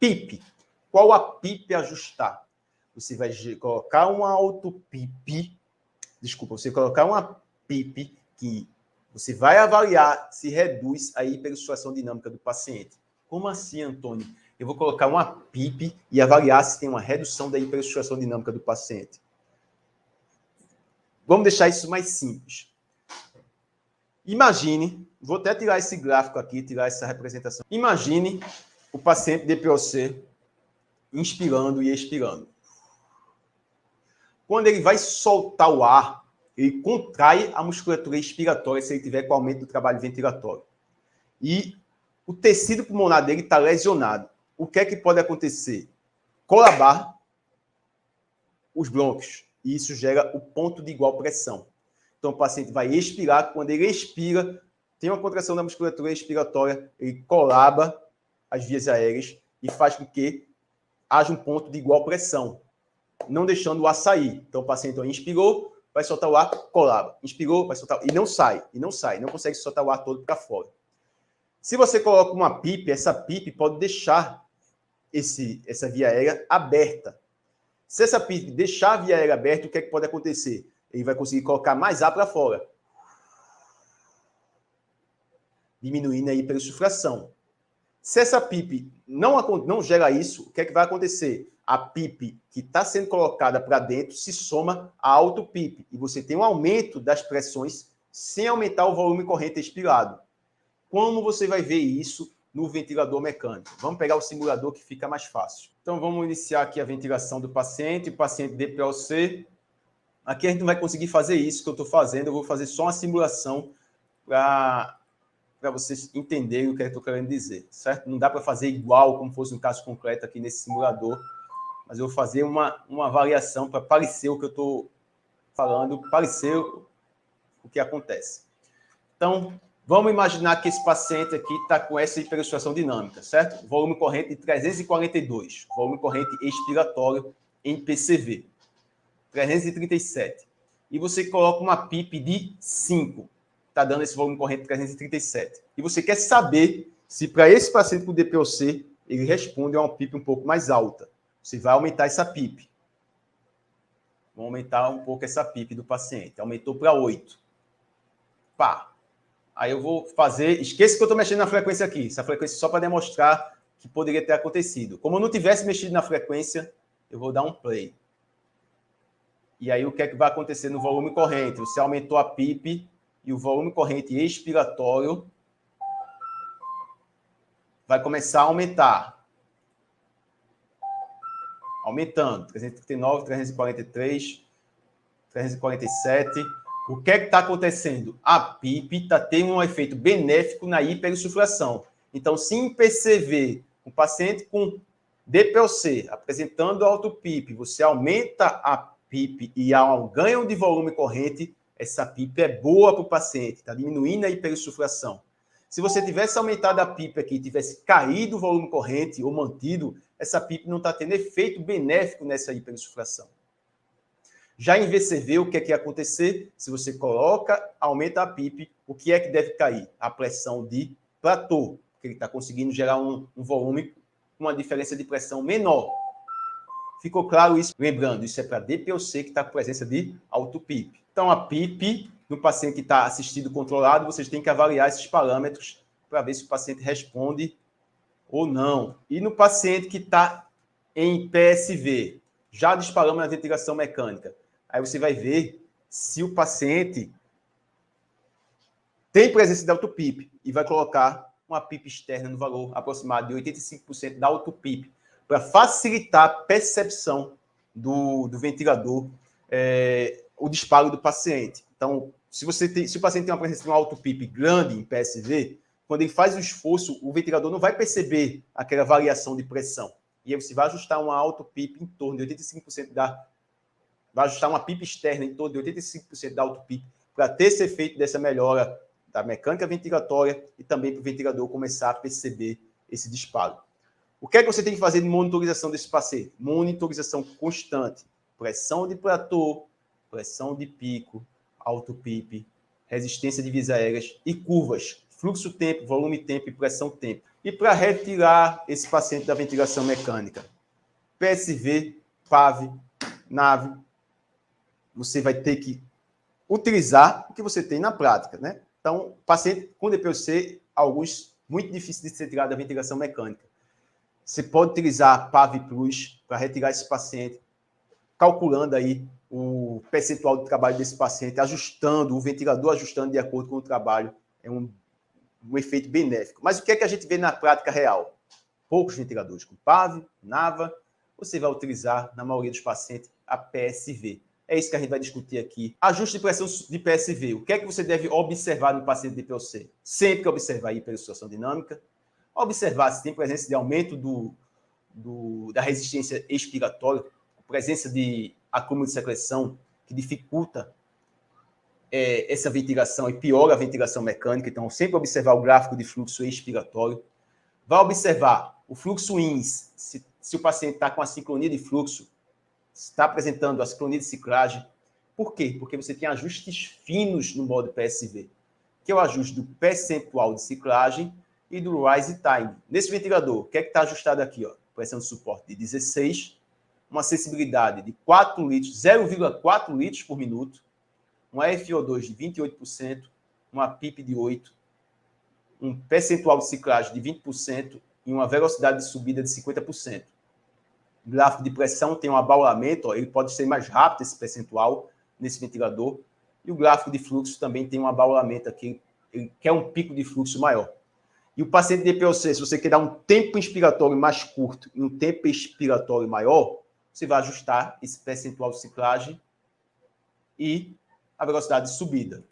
PIP. Qual a PIP ajustar? Você vai colocar uma auto-PIP, você colocar uma PIP que você vai avaliar se reduz a hiperextração dinâmica do paciente. Como assim, Antônio? Eu vou colocar uma PIP e avaliar se tem uma redução da hiperextração dinâmica do paciente. Vamos deixar isso mais simples. Imagine, vou até tirar esse gráfico aqui, tirar essa representação. Imagine o paciente DPOC inspirando e expirando. Quando ele vai soltar o ar, ele contrai a musculatura expiratória se ele tiver com aumento do trabalho ventilatório. E o tecido pulmonar dele está lesionado. O que é que pode acontecer? Colabar os brônquios. E isso gera o ponto de igual pressão. Então, o paciente vai expirar. Quando ele expira, tem uma contração da musculatura expiratória, ele colaba as vias aéreas e faz com que haja um ponto de igual pressão, não deixando o ar sair. Então, o paciente inspirou, vai soltar o ar, colaba. Inspirou, vai soltar, e não sai, não consegue soltar o ar todo para fora. Se você coloca uma PIP, essa PIP pode deixar essa via aérea aberta. Se essa PIP deixar a via aérea aberta, o que é que pode acontecer? Ele vai conseguir colocar mais ar para fora, diminuindo a hiperinsuflação. Se essa PIP não gera isso, o que é que vai acontecer? A PIP que está sendo colocada para dentro se soma à auto-PIP e você tem um aumento das pressões sem aumentar o volume corrente expirado. Como você vai ver isso no ventilador mecânico? Vamos pegar o simulador que fica mais fácil. Então, vamos iniciar aqui a ventilação do paciente DPOC. Aqui a gente não vai conseguir fazer isso que eu estou fazendo, eu vou fazer só uma simulação para vocês entenderem o que eu estou querendo dizer, certo? Não dá para fazer igual, como fosse um caso concreto aqui nesse simulador, mas eu vou fazer uma variação para parecer o que eu estou falando, parecer o que acontece. Então, vamos imaginar que esse paciente aqui está com essa hiperextração dinâmica, certo? Volume corrente de 342, volume corrente expiratório em PCV, 337. E você coloca uma PIP de 5. Está dando esse volume corrente de 337. E você quer saber se para esse paciente com DPOC ele responde a uma PIP um pouco mais alta. Você vai aumentar essa PIP. Vamos aumentar um pouco essa PIP do paciente. Aumentou para 8. Pá. Aí eu vou fazer... Esqueça que eu estou mexendo na frequência aqui. Essa frequência é só para demonstrar que poderia ter acontecido. Como eu não tivesse mexido na frequência, eu vou dar um play. E aí o que é que vai acontecer no volume corrente? Você aumentou a PIP e o volume corrente expiratório vai começar a aumentar. Aumentando. 339, 343, 347. O que é que está acontecendo? A PIP está tendo um efeito benéfico na hiperinsuflação. Então, se em PCV, um paciente com DPOC apresentando alto PIP, você aumenta a PIP e há um ganho de volume corrente, essa PIP é boa para o paciente, está diminuindo a hiperinsuflação. Se você tivesse aumentado a PIP aqui, tivesse caído o volume corrente ou mantido, essa PIP não está tendo efeito benéfico nessa hiperinsuflação. Já em VCV, o que é que ia acontecer? Se você coloca, aumenta a PIP, o que é que deve cair? A pressão de platô, porque ele está conseguindo gerar um volume com uma diferença de pressão menor. Ficou claro isso? Lembrando, isso é para DPOC que está com presença de alto PIP. Então, a PIP, no paciente que está assistido controlado, vocês têm que avaliar esses parâmetros para ver se o paciente responde ou não. E no paciente que está em PSV, já disparamos na ventilação mecânica. Aí você vai ver se o paciente tem presença de alto PIP e vai colocar uma PIP externa no valor aproximado de 85% da alto PIP, para facilitar a percepção do ventilador, o disparo do paciente. Então, se o paciente tem uma presença de um alto PIP grande em PSV, quando ele faz o esforço, o ventilador não vai perceber aquela variação de pressão. E aí você vai ajustar uma alto PIP em torno de 85% vai ajustar uma PIP externa em torno de 85% da alto PIP, para ter esse efeito dessa melhora da mecânica ventilatória e também para o ventilador começar a perceber esse disparo. O que é que você tem que fazer de monitorização desse paciente? Monitorização constante. Pressão de platô, pressão de pico, alto PIP, resistência de vias aéreas e curvas. Fluxo-tempo, volume-tempo e pressão-tempo. E para retirar esse paciente da ventilação mecânica, PSV, PAV, NAV, você vai ter que utilizar o que você tem na prática, né? Então, paciente com DPOC, alguns muito difíceis de ser tirado da ventilação mecânica. Você pode utilizar PAV Plus para retirar esse paciente, calculando aí o percentual de trabalho desse paciente, ajustando, o ventilador ajustando de acordo com o trabalho. É um efeito benéfico. Mas o que é que a gente vê na prática real? Poucos ventiladores com PAV, NAVA, você vai utilizar, na maioria dos pacientes, a PSV. É isso que a gente vai discutir aqui. Ajuste de pressão de PSV. O que é que você deve observar no paciente de DPOC? Sempre observar a hiperextração dinâmica, observar se tem presença de aumento da resistência expiratória, presença de acúmulo de secreção que dificulta essa ventilação e piora a ventilação mecânica. Então, sempre observar o gráfico de fluxo expiratório. Vai observar o fluxo INS, se o paciente está com a sincronia de fluxo, está apresentando a sincronia de ciclagem. Por quê? Porque você tem ajustes finos no modo PSV, que é o ajuste do percentual de ciclagem e do rise time. Nesse ventilador, o que é que está ajustado aqui? Ó? Pressão de suporte de 16, uma sensibilidade de 4 litros, 0,4 litros por minuto, uma FO2 de 28%, uma PIP de 8%, um percentual de ciclagem de 20% e uma velocidade de subida de 50%. O gráfico de pressão tem um abaulamento, ó, ele pode ser mais rápido esse percentual nesse ventilador, e o gráfico de fluxo também tem um abaulamento aqui, ele quer um pico de fluxo maior. E o paciente de DPOC, se você quer dar um tempo inspiratório mais curto e um tempo expiratório maior, você vai ajustar esse percentual de ciclagem e a velocidade de subida.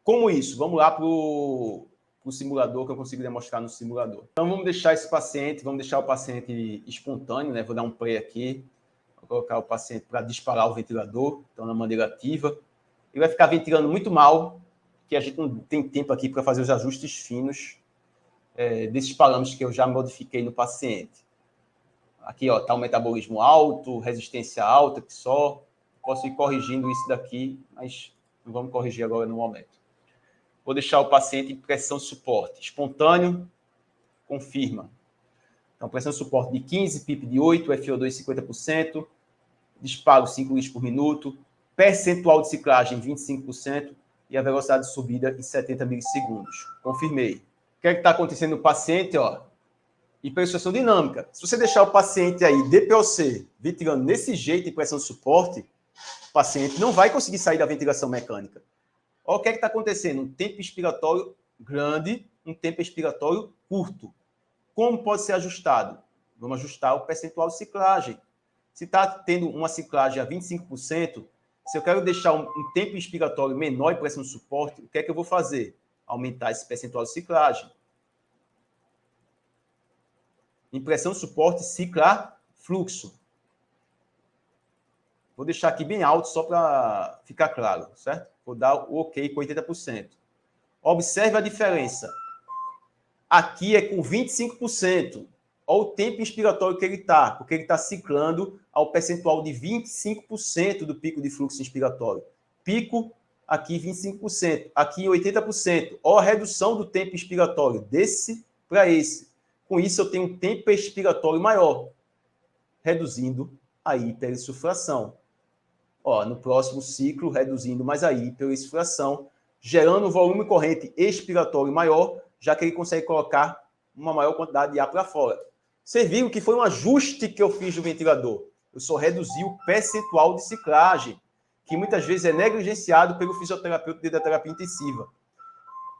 Como isso? Vamos lá para o simulador, que eu consigo demonstrar no simulador. Então, vamos deixar esse paciente, vamos deixar o paciente espontâneo, né? Vou dar um play aqui, vou colocar o paciente para disparar o ventilador, então na maneira ativa. Ele vai ficar ventilando muito mal, que a gente não tem tempo aqui para fazer os ajustes finos desses parâmetros que eu já modifiquei no paciente. Aqui, ó, está o metabolismo alto, resistência alta, que só posso ir corrigindo isso daqui, mas não vamos corrigir agora no momento. Vou deixar o paciente em pressão suporte. Espontâneo, confirma. Então, pressão suporte de 15, PIP de 8, FO2 50%, disparo 5 litros por minuto, percentual de ciclagem 25% e a velocidade de subida em 70 milissegundos. Confirmei. O que é que está acontecendo no paciente? Ó, hiperextração dinâmica. Se você deixar o paciente aí, DPOC, ventilando nesse jeito em pressão suporte, o paciente não vai conseguir sair da ventilação mecânica. Olha o que é que está acontecendo. Um tempo expiratório grande, um tempo expiratório curto. Como pode ser ajustado? Vamos ajustar o percentual de ciclagem. Se está tendo uma ciclagem a 25%, se eu quero deixar um tempo expiratório menor em pressão de suporte, o que é que eu vou fazer? Aumentar esse percentual de ciclagem. Em pressão de suporte, ciclar fluxo. Vou deixar aqui bem alto só para ficar claro, certo? Vou dar o OK com 80%. Observe a diferença. Aqui é com 25%. Olha o tempo inspiratório que ele está, porque ele está ciclando ao percentual de 25% do pico de fluxo inspiratório. Pico, aqui 25%. Aqui 80%. Olha a redução do tempo inspiratório, desse para esse. Com isso, eu tenho um tempo expiratório maior, reduzindo a hiperinsuflação. Ó, no próximo ciclo, reduzindo mais a hiperinsuflação, gerando um volume corrente expiratório maior, já que ele consegue colocar uma maior quantidade de ar para fora. Vocês viram que foi um ajuste que eu fiz no ventilador. Eu só reduzi o percentual de ciclagem, que muitas vezes é negligenciado pelo fisioterapeuta de terapia intensiva.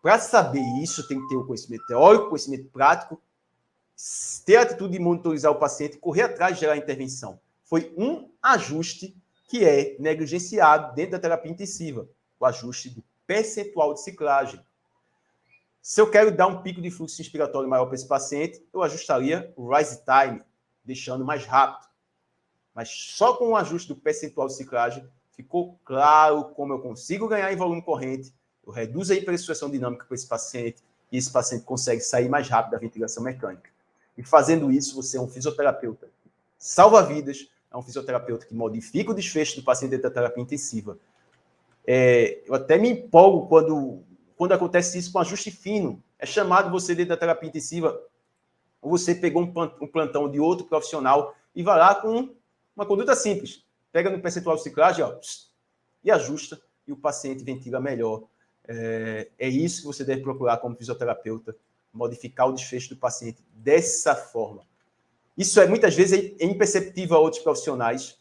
Para saber isso, tem que ter o conhecimento teórico, conhecimento prático, ter a atitude de monitorizar o paciente, correr atrás de gerar intervenção. Foi um ajuste que é negligenciado dentro da terapia intensiva, o ajuste do percentual de ciclagem. Se eu quero dar um pico de fluxo inspiratório maior para esse paciente, eu ajustaria o rise time, deixando mais rápido. Mas só com o ajuste do percentual de ciclagem, ficou claro como eu consigo ganhar em volume corrente, eu reduzo a hiperextração dinâmica para esse paciente, e esse paciente consegue sair mais rápido da ventilação mecânica. E fazendo isso, você é um fisioterapeuta salva vidas, é um fisioterapeuta que modifica o desfecho do paciente dentro da terapia intensiva. Eu até me empolgo quando acontece isso com ajuste fino. É chamado você dentro da terapia intensiva Ou você pegou um plantão de outro profissional e vai lá com uma conduta simples. Pega no percentual de ciclagem, ó, e ajusta, e o paciente ventila melhor. É isso que você deve procurar como fisioterapeuta, modificar o desfecho do paciente dessa forma. Isso muitas vezes é imperceptível a outros profissionais,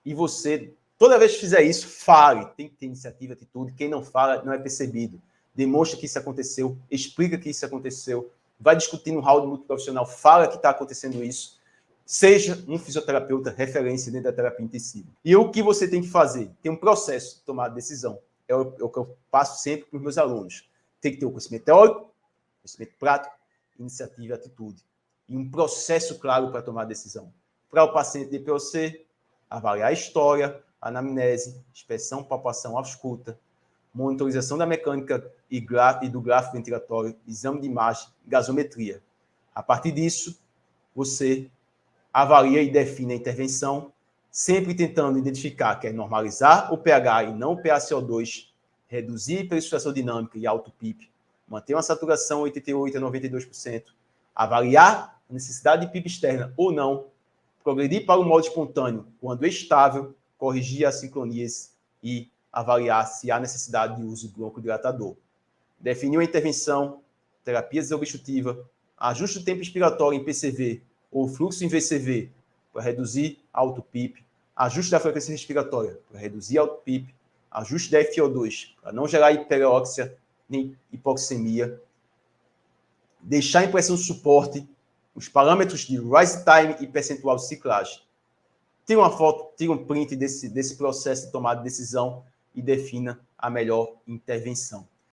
e você, toda vez que fizer isso, fale. Tem que ter iniciativa, atitude. Quem não fala não é percebido. Demonstra que isso aconteceu, explica que isso aconteceu, vai discutir no hall do multiprofissional, fala que está acontecendo isso. Seja um fisioterapeuta referência dentro da terapia intensiva. E o que você tem que fazer? Tem um processo de tomar decisão. É o que eu passo sempre para os meus alunos. Tem que ter o conhecimento teórico, conhecimento prático, iniciativa e atitude. E um processo claro para tomar decisão. Para o paciente de POC, avaliar a história, anamnese, inspeção, palpação, ausculta, monitorização da mecânica e do gráfico ventilatório, exame de imagem, gasometria. A partir disso, você avalia e define a intervenção, sempre tentando identificar que é normalizar o pH e não o PaCO2, reduzir a hiperextração dinâmica e alto PIP, manter uma saturação 88% a 92%, avaliar a necessidade de PIP externa ou não, progredir para o modo espontâneo quando estável, corrigir as sincronias e avaliar se há necessidade de uso do broncodilatador. Definiu a intervenção, terapia desobstrutiva, ajuste do tempo expiratório em PCV ou fluxo em VCV para reduzir alto PIP, ajuste da frequência respiratória para reduzir alto PIP, ajuste da FiO2 para não gerar hiperóxia nem hipoxemia, deixar a impressão de suporte, os parâmetros de rise time e percentual de ciclagem. Tira uma foto, tira um print desse processo de tomada de decisão e defina a melhor intervenção.